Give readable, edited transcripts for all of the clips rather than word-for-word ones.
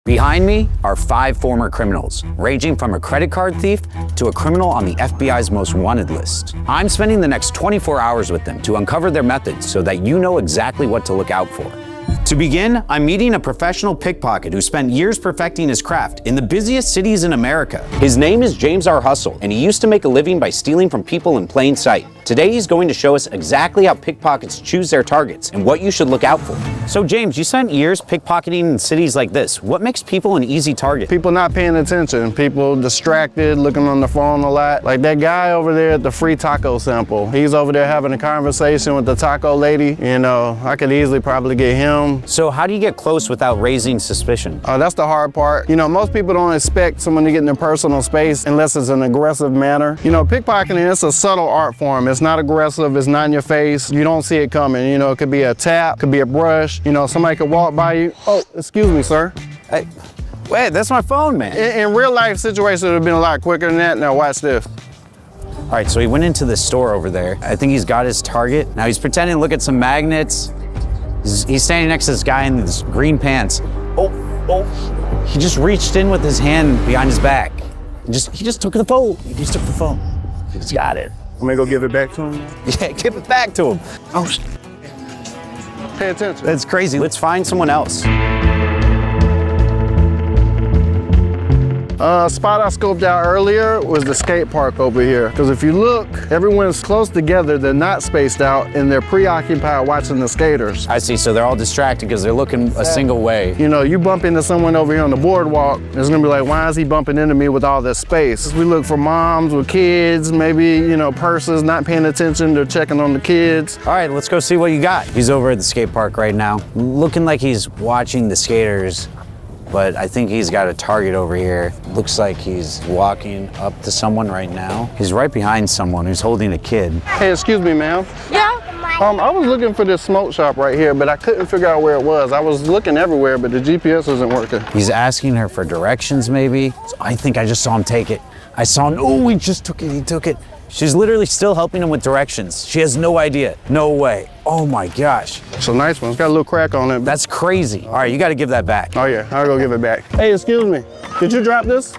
Behind me are 5 former criminals, ranging from a credit card thief to a criminal on the FBI's most wanted list. I'm spending the next 24 hours with them to uncover their methods so that you know exactly what to look out for. To begin, I'm meeting a professional pickpocket who spent years perfecting his craft in the busiest cities in America. His name is James R. Hustle, and he used to make a living by stealing from people in plain sight. Today, he's going to show us exactly how pickpockets choose their targets and what you should look out for. So James, you spent years pickpocketing in cities like this. What makes people an easy target? People not paying attention, people distracted, looking on the phone a lot. Like that guy over there at the free taco sample. He's over there having a conversation with the taco lady. You know, I could easily probably get him. So how do you get close without raising suspicion? That's the hard part. You know, most people don't expect someone to get in their personal space unless it's an aggressive manner. You know, pickpocketing, it's a subtle art form. It's not aggressive, it's not in your face. You don't see it coming. You know, it could be a tap, could be a brush. You know, somebody could walk by you. Oh, excuse me, sir. Hey, wait, that's my phone, man. In real life situations, it would have been a lot quicker than that. Now watch this. All right, so he went into the store over there. I think he's got his target. Now he's pretending to look at some magnets. He's standing next to this guy in this green pants. Oh, he just reached in with his hand behind his back. He just took the phone. He just took the phone. He's got it. I'm gonna go give it back to him. Yeah, give it back to him. Oh, pay attention. That's crazy. Let's find someone else. Spot I scoped out earlier was the skate park over here. Because if you look, everyone's close together, they're not spaced out, and they're preoccupied watching the skaters. I see, so they're all distracted because they're looking a single way. You know, you bump into someone over here on the boardwalk, it's gonna be like, why is he bumping into me with all this space? We look for moms with kids, maybe, you know, purses, not paying attention, they're checking on the kids. All right, let's go see what you got. He's over at the skate park right now, looking like he's watching the skaters, but I think he's got a target over here. Looks like he's walking up to someone right now. He's right behind someone who's holding a kid. Hey, excuse me, ma'am. Yeah? I was looking for this smoke shop right here, but I couldn't figure out where it was. I was looking everywhere, but the GPS isn't working. He's asking her for directions, maybe. So I think I just saw him take it. I saw him, oh, he just took it, he took it. She's literally still helping him with directions. She has no idea, no way. Oh my gosh. It's a nice one, it's got a little crack on it. That's crazy. All right, you gotta give that back. Oh yeah, I'll go give it back. Hey, excuse me, did you drop this?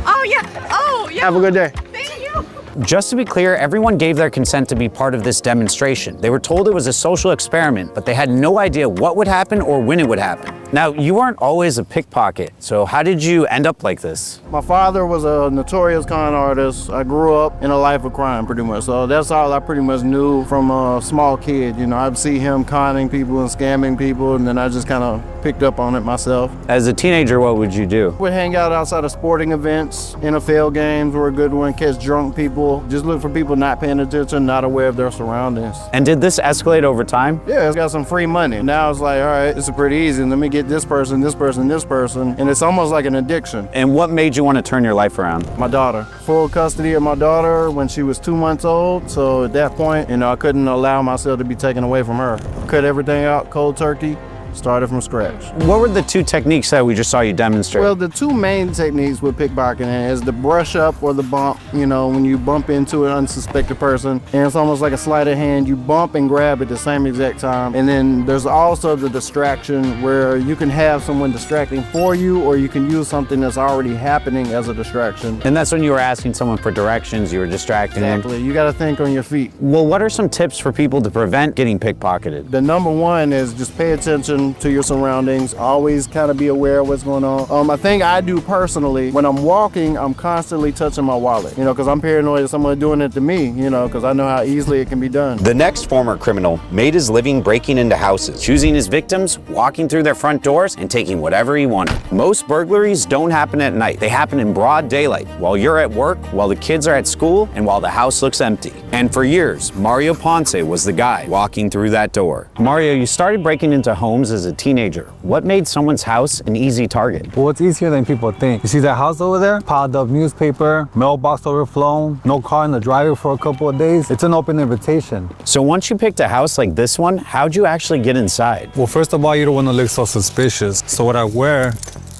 Oh yeah, oh yeah. Have a good day. Thank you. Just to be clear, everyone gave their consent to be part of this demonstration. They were told it was a social experiment, but they had no idea what would happen or when it would happen. Now, you weren't always a pickpocket, so how did you end up like this? My father was a notorious con artist. I grew up in a life of crime pretty much, so that's all I pretty much knew from a small kid. You know, I'd see him conning people and scamming people, and then I just kind of picked up on it myself. As a teenager, what would you do? We'd hang out outside of sporting events. NFL games were a good one, catch drunk people. Just look for people not paying attention, not aware of their surroundings. And did this escalate over time? Yeah, it's got some free money. Now it's like, all right, this is pretty easy. Let me get this person, this person, this person. And it's almost like an addiction. And what made you want to turn your life around? My daughter. Full custody of my daughter when she was 2 months old. So at that point, you know, I couldn't allow myself to be taken away from her. Cut everything out cold turkey. Started from scratch. What were the 2 techniques that we just saw you demonstrate? Well, the 2 main techniques with pickpocketing is the brush up or the bump. You know, when you bump into an unsuspected person, and it's almost like a sleight of hand. You bump and grab at the same exact time. And then there's also the distraction where you can have someone distracting for you, or you can use something that's already happening as a distraction. And that's when you were asking someone for directions, you were distracting them. Exactly. You got to think on your feet. Well, what are some tips for people to prevent getting pickpocketed? The number one is just pay attention to your surroundings. Always kind of be aware of what's going on. I think I do personally, when I'm walking, I'm constantly touching my wallet, you know, because I'm paranoid of someone doing it to me, you know, because I know how easily it can be done. The next former criminal made his living breaking into houses, choosing his victims, walking through their front doors, and taking whatever he wanted. Most burglaries don't happen at night. They happen in broad daylight, while you're at work, while the kids are at school, and while the house looks empty. And for years, Mario Ponce was the guy walking through that door. Mario, you started breaking into homes as a teenager. What made someone's house an easy target? Well, it's easier than people think. You see that house over there? Piled up newspaper, mailbox overflown, no car in the driveway for a couple of days. It's an open invitation. So once you picked a house like this one, how'd you actually get inside? Well, first of all, you don't want to look so suspicious. So what I wear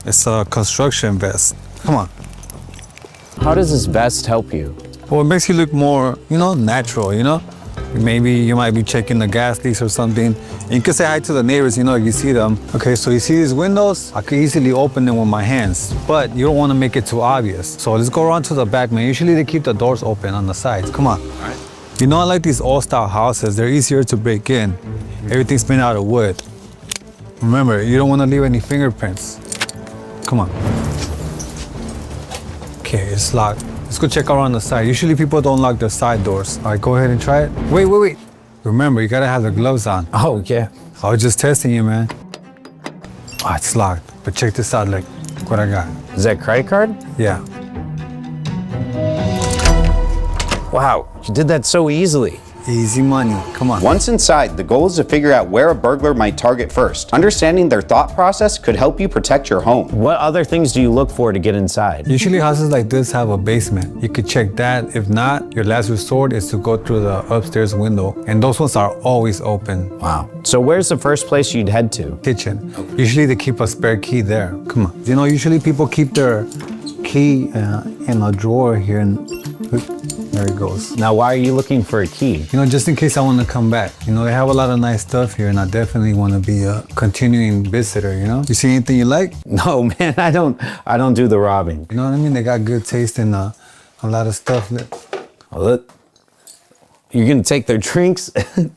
is a construction vest. Come on. How does this vest help you? Well, it makes you look more, natural, Maybe you might be checking the gas leaks or something. And you can say hi to the neighbors, you know, if you see them. Okay, so you see these windows? I could easily open them with my hands, but you don't want to make it too obvious. So let's go around to the back, man. Usually they keep the doors open on the sides. Come on. All right. You know, I like these old-style houses. They're easier to break in. Everything's made out of wood. Remember, you don't want to leave any fingerprints. Come on. Okay, it's locked. Let's go check around the side. Usually people don't lock their side doors. All right, go ahead and try it. Wait. Remember, you gotta have the gloves on. Oh, yeah. I was just testing you, man. Oh, it's locked. But check this out, look what I got. Is that credit card? Yeah. Wow, you did that so easily. Easy money, come on. Once inside, the goal is to figure out where a burglar might target first. Understanding their thought process could help you protect your home. What other things do you look for to get inside? Usually houses like this have a basement. You could check that. If not, your last resort is to go through the upstairs window. And those ones are always open. Wow. So where's the first place you'd head to? Kitchen. Usually they keep a spare key there. Come on. You know, usually people keep their key in a drawer here and there it goes. Now, why are you looking for a key? You know, just in case I want to come back. You know, they have a lot of nice stuff here and I definitely want to be a continuing visitor, you know? You see anything you like? No, man, I don't do the robbing. You know what I mean? They got good taste in a lot of stuff. Oh, look. You're gonna take their drinks?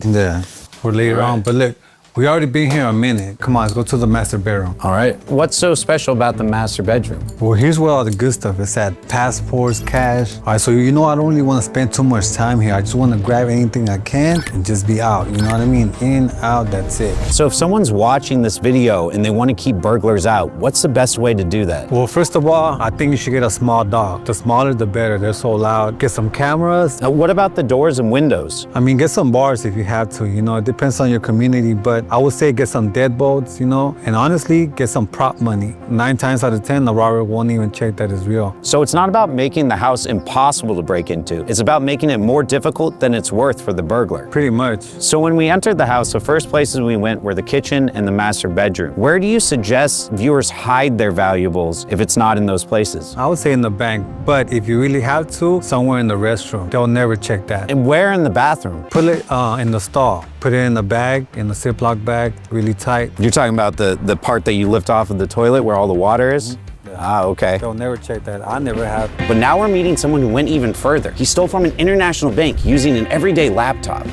Yeah, for later on. But look, we already been here a minute. Come on, let's go to the master bedroom. All right. What's so special about the master bedroom? Well, here's where all the good stuff is at. Passports, cash. All right, so you know I don't really want to spend too much time here. I just want to grab anything I can and just be out. You know what I mean? In, out, that's it. So if someone's watching this video and they want to keep burglars out, what's the best way to do that? Well, first of all, I think you should get a small dog. The smaller, the better. They're so loud. Get some cameras. Now, what about the doors and windows? I mean, get some bars if you have to. You know, it depends on your community, but I would say get some deadbolts, you know, and honestly, get some prop money. 9 times out of 10, the robber won't even check that it's real. So it's not about making the house impossible to break into. It's about making it more difficult than it's worth for the burglar. Pretty much. So when we entered the house, the first places we went were the kitchen and the master bedroom. Where do you suggest viewers hide their valuables if it's not in those places? I would say in the bank, but if you really have to, somewhere in the restroom. They'll never check that. And where in the bathroom? Put it in the stall. Put it in the bag, in the Ziploc bag, really tight. You're talking about the part that you lift off of the toilet where all the water is? Yeah. Ah, okay. They'll never check that. I never have. But now we're meeting someone who went even further. He stole from an international bank using an everyday laptop.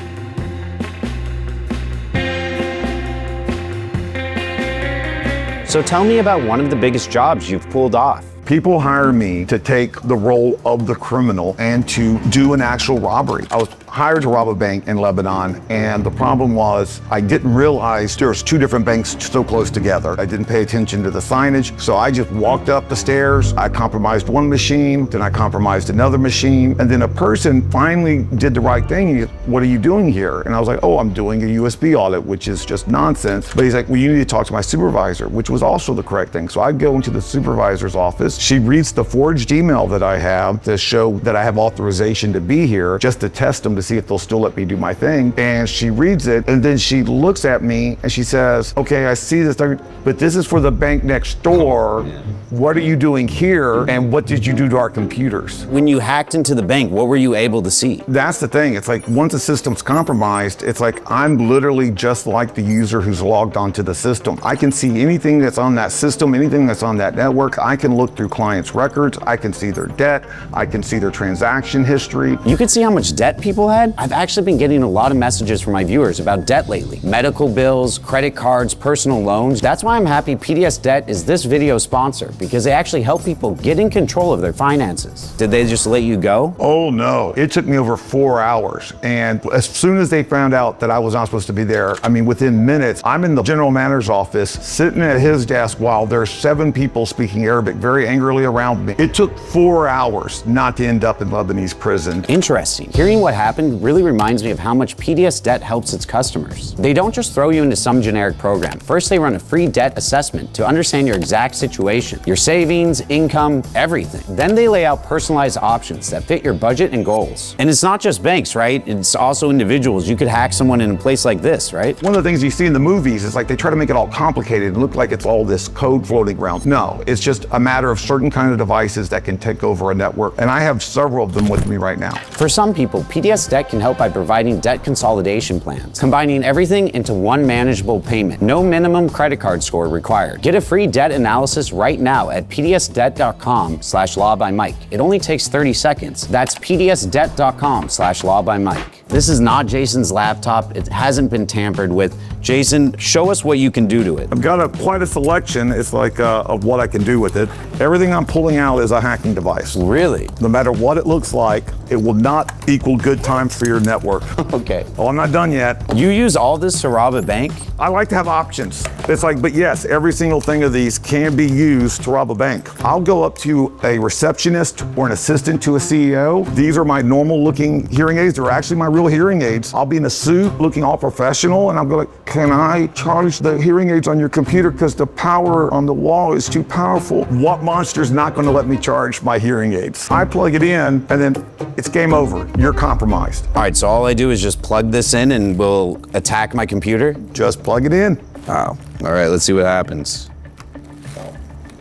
So tell me about one of the biggest jobs you've pulled off. People hire me to take the role of the criminal and to do an actual robbery. I was hired to rob a bank in Lebanon, and the problem was I didn't realize there's 2 different banks so close together. I didn't pay attention to the signage, so I just walked up the stairs. I compromised one machine, then I compromised another machine, and then a person finally did the right thing. He said, "What are you doing here?" And I was like, "Oh, I'm doing a USB audit," which is just nonsense. But he's like, "Well, you need to talk to my supervisor," which was also the correct thing. So I go into the supervisor's office. She reads the forged email that I have to show that I have authorization to be here, just to test them to see if they'll still let me do my thing. And she reads it, and then she looks at me and she says, "Okay, I see this, but this is for the bank next door. What are you doing here? And what did you do to our computers?" When you hacked into the bank, what were you able to see? That's the thing. It's like once the system's compromised, it's like I'm literally just like the user who's logged onto the system. I can see anything that's on that system, anything that's on that network. I can look through clients' records. I can see their debt. I can see their transaction history. You could see how much debt people had? I've actually been getting a lot of messages from my viewers about debt lately. Medical bills, credit cards, personal loans. That's why I'm happy PDS Debt is this video sponsor, because they actually help people get in control of their finances. Did they just let you go? Oh no, it took me over 4 hours. And as soon as they found out that I was not supposed to be there, I mean, within minutes, I'm in the general manager's office, sitting at his desk while there's 7 people speaking Arabic very angrily around me. It took 4 hours not to end up in Lebanese prison. Interesting. Hearing what happened really reminds me of how much PDS Debt helps its customers. They don't just throw you into some generic program. First, they run a free debt assessment to understand your exact situation, your savings, income, everything. Then they lay out personalized options that fit your budget and goals. And it's not just banks, right? It's also individuals. You could hack someone in a place like this, right? One of the things you see in the movies is like they try to make it all complicated and look like it's all this code floating around. No, it's just a matter of certain kind of devices that can take over a network. And I have several of them with me right now. For some people, PDS PDS Debt can help by providing debt consolidation plans, combining everything into one manageable payment. No minimum credit card score required. Get a free debt analysis right now at pdsdebt.com/lawbymike. It only takes 30 seconds. That's pdsdebt.com/lawbymike. This is not Jason's laptop. It hasn't been tampered with. Jason, show us what you can do to it. I've got quite a selection. It's like of what I can do with it. Everything I'm pulling out is a hacking device. Really? No matter what it looks like, it will not equal good times for your network. Okay. Oh, I'm not done yet. You use all this to rob a bank? I like to have options. It's like, but yes, every single thing of these can be used to rob a bank. I'll go up to a receptionist or an assistant to a CEO. These are my normal looking hearing aids. They're actually my real hearing aids. I'll be in a suit looking all professional and I'll go like, can I charge the hearing aids on your computer because the power on the wall is too powerful? What monster's not going to let me charge my hearing aids? I plug it in and then it's game over. You're compromised. All right, so all I do is just plug this in and we'll attack my computer? Just plug it in. Wow. All right, let's see what happens.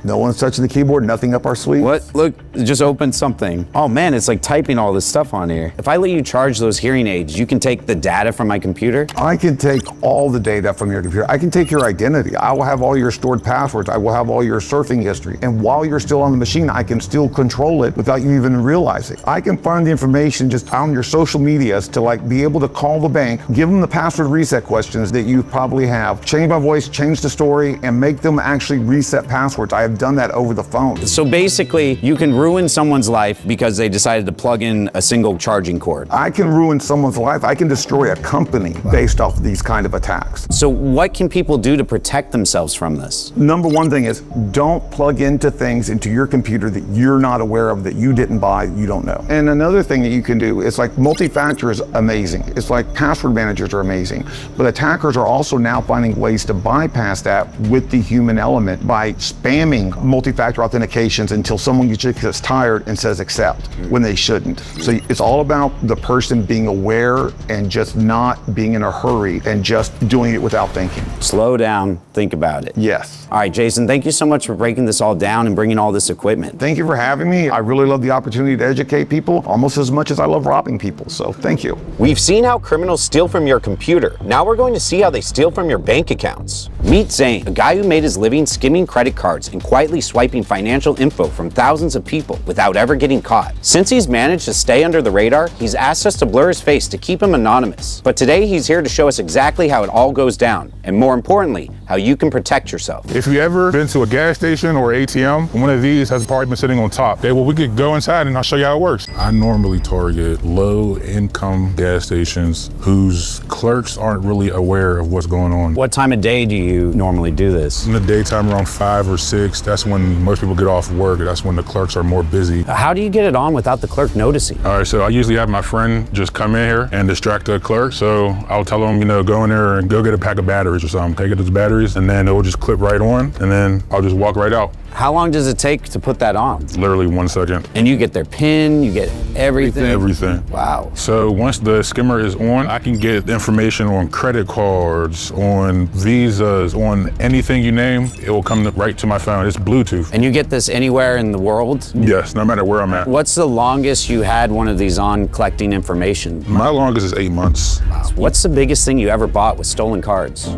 No one's touching the keyboard, nothing up our sleeve. What? Look, it just opened something. Oh man, it's like typing all this stuff on here. If I let you charge those hearing aids, you can take the data from my computer? I can take all the data from your computer. I can take your identity. I will have all your stored passwords. I will have all your surfing history. And while you're still on the machine, I can still control it without you even realizing. I can find the information just on your social medias to like be able to call the bank, give them the password reset questions that you probably have, change my voice, change the story, and make them actually reset passwords. I have done that over the phone. So basically, you can ruin someone's life because they decided to plug in a single charging cord. I can ruin someone's life. I can destroy a company based off of these kind of attacks. So what can people do to protect themselves from this? Number one thing is don't plug into things into your computer that you're not aware of, that you didn't buy, you don't know. And another thing that you can do is like multi-factor is amazing. It's like password managers are amazing, but attackers are also now finding ways to bypass that with the human element by spamming multi-factor authentications until someone gets tired and says accept when they shouldn't. So it's all about the person being aware and just not being in a hurry and just doing it without thinking. Slow down, think about it. Yes. All right, Jason, thank you so much for breaking this all down and bringing all this equipment. Thank you for having me. I really love the opportunity to educate people almost as much as I love robbing people. So thank you. We've seen how criminals steal from your computer. Now we're going to see how they steal from your bank accounts. Meet Zane, a guy who made his living skimming credit cards and quietly swiping financial info from thousands of people without ever getting caught. Since he's managed to stay under the radar, he's asked us to blur his face to keep him anonymous. But today he's here to show us exactly how it all goes down, and more importantly, how you can protect yourself. If you ever been to a gas station or ATM, one of these has probably been sitting on top. Okay, well, we could go inside and I'll show you how it works. I normally target low-income gas stations whose clerks aren't really aware of what's going on. What time of day do you normally do this? In the daytime, around 5 or 6, that's when most people get off work. That's when the clerks are more busy. How do you get it on without the clerk noticing? All right, so I usually have my friend just come in here and distract the clerk. So I'll tell them, go in there and go get a pack of batteries or something. Take it to the batteries, and then it will just clip right on, and then I'll just walk right out. How long does it take to put that on? Literally 1 second. And you get their PIN, you get everything? Everything. Wow. So once the skimmer is on, I can get information on credit cards, on visas, on anything you name. It will come right to my phone. It's Bluetooth. And you get this anywhere in the world? Yes, no matter where I'm at. What's the longest you had one of these on collecting information? My longest is 8 months. What's the biggest thing you ever bought with stolen cards?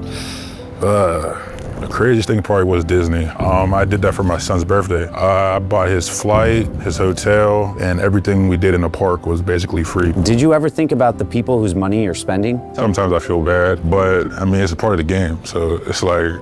The craziest thing probably was Disney. I did that for my son's birthday. I bought his flight, his hotel, and everything we did in the park was basically free. Did you ever think about the people whose money you're spending? Sometimes I feel bad, but I mean, it's a part of the game. So it's like,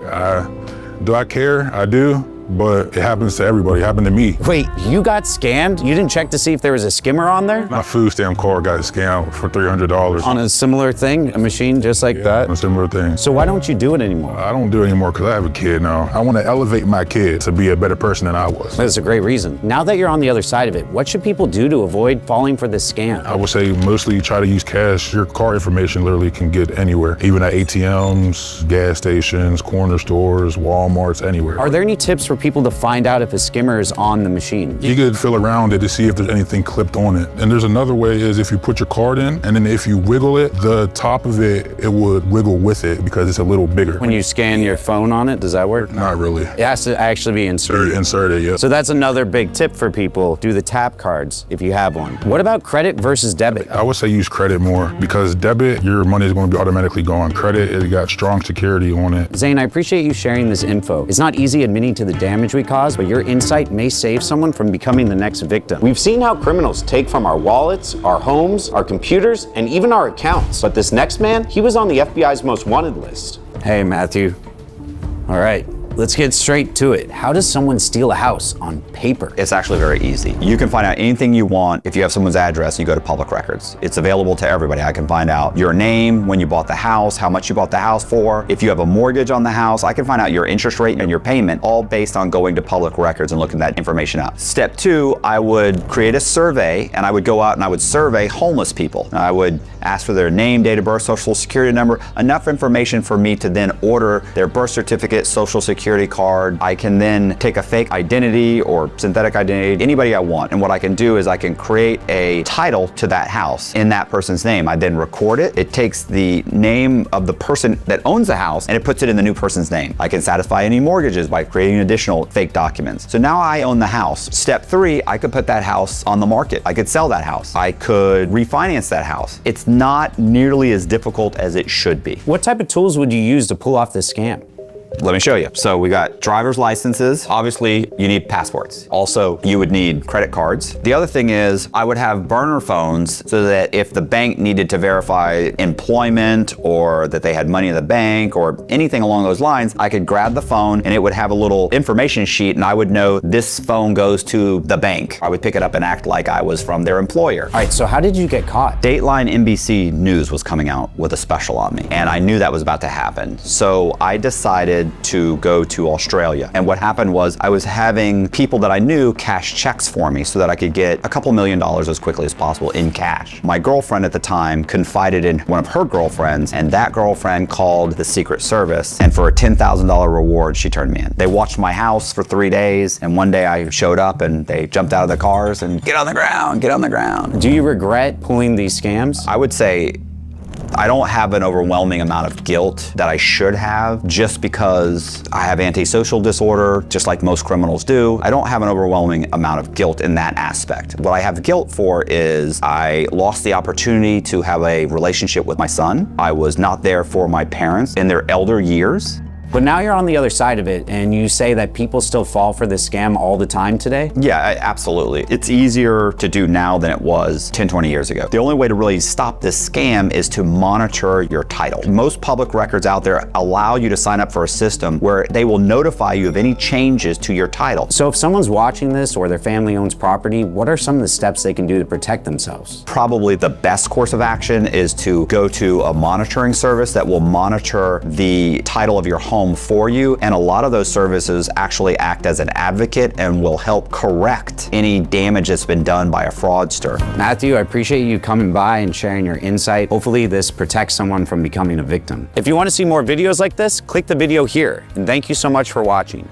do I care? I do. But it happens to everybody. It happened to me. Wait, you got scammed? You didn't check to see if there was a skimmer on there? My food stamp card got scammed for $300. On a similar thing? A machine just like that? A similar thing. So why don't you do it anymore? I don't do it anymore because I have a kid now. I want to elevate my kid to be a better person than I was. That's a great reason. Now that you're on the other side of it, what should people do to avoid falling for this scam? I would say mostly try to use cash. Your card information literally can get anywhere, even at ATMs, gas stations, corner stores, Walmarts, anywhere. Are there any tips for people to find out if a skimmer is on the machine? You could feel around it to see if there's anything clipped on it. And there's another way is if you put your card in and then if you wiggle it, the top of it would wiggle with it because it's a little bigger. When you scan your phone on it, does that work? Not really. It has to actually be inserted. Inserted, yeah. So that's another big tip for people. Do the tap cards if you have one. What about credit versus debit? I would say use credit more because debit, your money is going to be automatically gone. Credit, it got strong security on it. Zane, I appreciate you sharing this info. It's not easy admitting to the damage we caused, but your insight may save someone from becoming the next victim. We've seen how criminals take from our wallets, our homes, our computers, and even our accounts. But this next man, he was on the FBI's most wanted list. Hey, Matthew. All right, let's get straight to it. How does someone steal a house on paper? It's actually very easy. You can find out anything you want if you have someone's address and you go to public records. It's available to everybody. I can find out your name, when you bought the house, how much you bought the house for. If you have a mortgage on the house, I can find out your interest rate and your payment, all based on going to public records and looking that information up. Step 2, I would create a survey and I would go out and I would survey homeless people. I would ask for their name, date of birth, social security number, enough information for me to then order their birth certificate, social security card. I can then take a fake identity or synthetic identity, anybody I want. And what I can do is I can create a title to that house in that person's name. I then record it. It takes the name of the person that owns the house and it puts it in the new person's name. I can satisfy any mortgages by creating additional fake documents. So now I own the house. Step 3, I could put that house on the market. I could sell that house. I could refinance that house. It's not nearly as difficult as it should be. What type of tools would you use to pull off this scam? Let me show you. So we got driver's licenses. Obviously, you need passports. Also, you would need credit cards. The other thing is I would have burner phones so that if the bank needed to verify employment or that they had money in the bank or anything along those lines, I could grab the phone and it would have a little information sheet and I would know this phone goes to the bank. I would pick it up and act like I was from their employer. All right, so how did you get caught? Dateline NBC News was coming out with a special on me and I knew that was about to happen. So I decided to go to Australia. And what happened was I was having people that I knew cash checks for me so that I could get a couple $1 million as quickly as possible in cash. My girlfriend at the time confided in one of her girlfriends and that girlfriend called the Secret Service and for a $10,000 reward, she turned me in. They watched my house for 3 days and one day I showed up and they jumped out of the cars and get on the ground, get on the ground. Do you regret pulling these scams? I would say I don't have an overwhelming amount of guilt that I should have just because I have antisocial disorder, just like most criminals do. I don't have an overwhelming amount of guilt in that aspect. What I have guilt for is I lost the opportunity to have a relationship with my son. I was not there for my parents in their elder years. But now you're on the other side of it and you say that people still fall for this scam all the time today? Yeah, absolutely. It's easier to do now than it was 10, 20 years ago. The only way to really stop this scam is to monitor your title. Most public records out there allow you to sign up for a system where they will notify you of any changes to your title. So if someone's watching this or their family owns property, what are some of the steps they can do to protect themselves? Probably the best course of action is to go to a monitoring service that will monitor the title of your home for you, and a lot of those services actually act as an advocate and will help correct any damage that's been done by a fraudster. Matthew, I appreciate you coming by and sharing your insight. Hopefully this protects someone from becoming a victim. If you want to see more videos like this, click the video here, and thank you so much for watching.